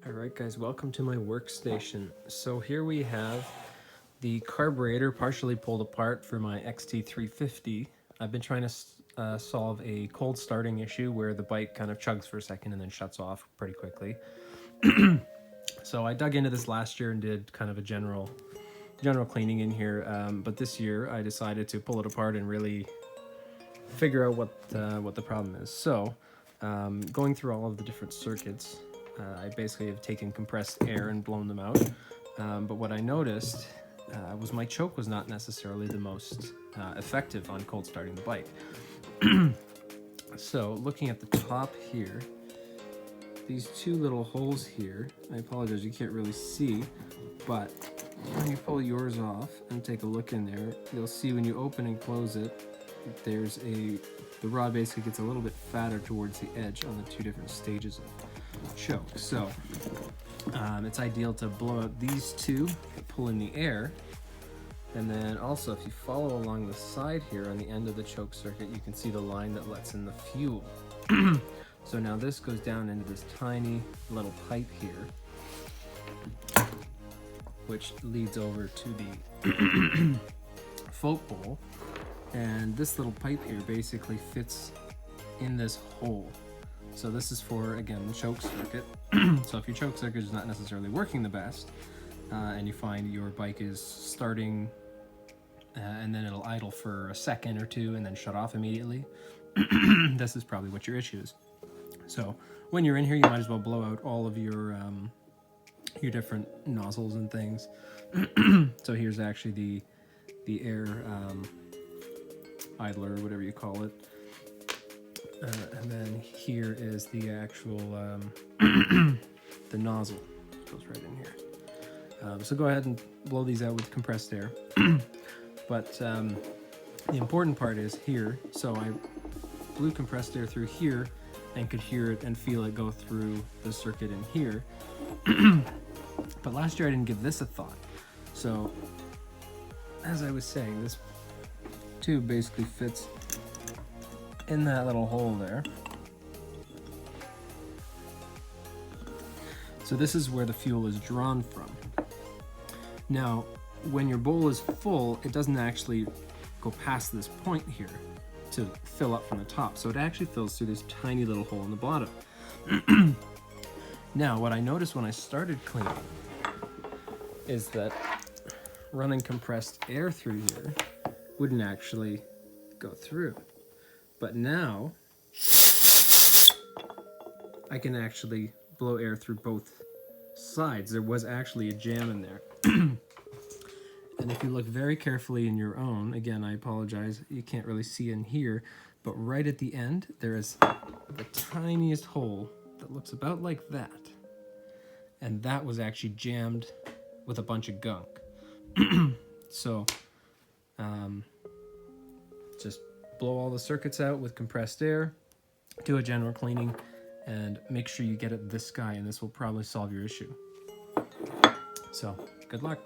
Alright guys, welcome to my workstation. So here we have the carburetor partially pulled apart for my XT350. I've been trying to solve a cold starting issue where the bike kind of chugs for a second and then shuts off pretty quickly. So I dug into this last year and did kind of a general cleaning in here, but this year I decided to pull it apart and really figure out what the problem is. So going through all of the different circuits, I basically have taken compressed air and blown them out. But what I noticed was my choke was not necessarily the most effective on cold starting the bike. So looking at the top here, these two little holes here, I apologize, you can't really see, but when you pull yours off and take a look in there, you'll see when you open and close it, the rod basically gets a little bit fatter towards the edge on the two different stages of choke. So it's ideal to blow out these two, pull in the air, and then also if you follow along the side here on the end of the choke circuit, you can see the line that lets in the fuel. So now this goes down into this tiny little pipe here, which leads over to the float bowl. And this little pipe here basically fits in this hole. So this is for, again, the choke circuit. So if your choke circuit is not necessarily working the best, and you find your bike is starting and then it'll idle for a second or two and then shut off immediately, this is probably what your issue is. So when you're in here, you might as well blow out all of your different nozzles and things. So here's actually the air idler, or whatever you call it. And then here is the actual the nozzle. It goes right in here. So go ahead and blow these out with compressed air. But the important part is here. So I blew compressed air through here and could hear it and feel it go through the circuit in here. But last year I didn't give this a thought. So as I was saying, this tube basically fits in that little hole there. So this is where the fuel is drawn from. Now, when your bowl is full, it doesn't actually go past this point here to fill up from the top. So it actually fills through this tiny little hole in the bottom. Now, what I noticed when I started cleaning is that running compressed air through here wouldn't actually go through. But now I can actually blow air through both sides. There was actually a jam in there. And if you look very carefully in your own, again, I apologize, you can't really see in here, but right at the end, there is the tiniest hole that looks about like that. And that was actually jammed with a bunch of gunk. So, just blow all the circuits out with compressed air, do a general cleaning, and make sure you get it this guy, and this will probably solve your issue. So, good luck.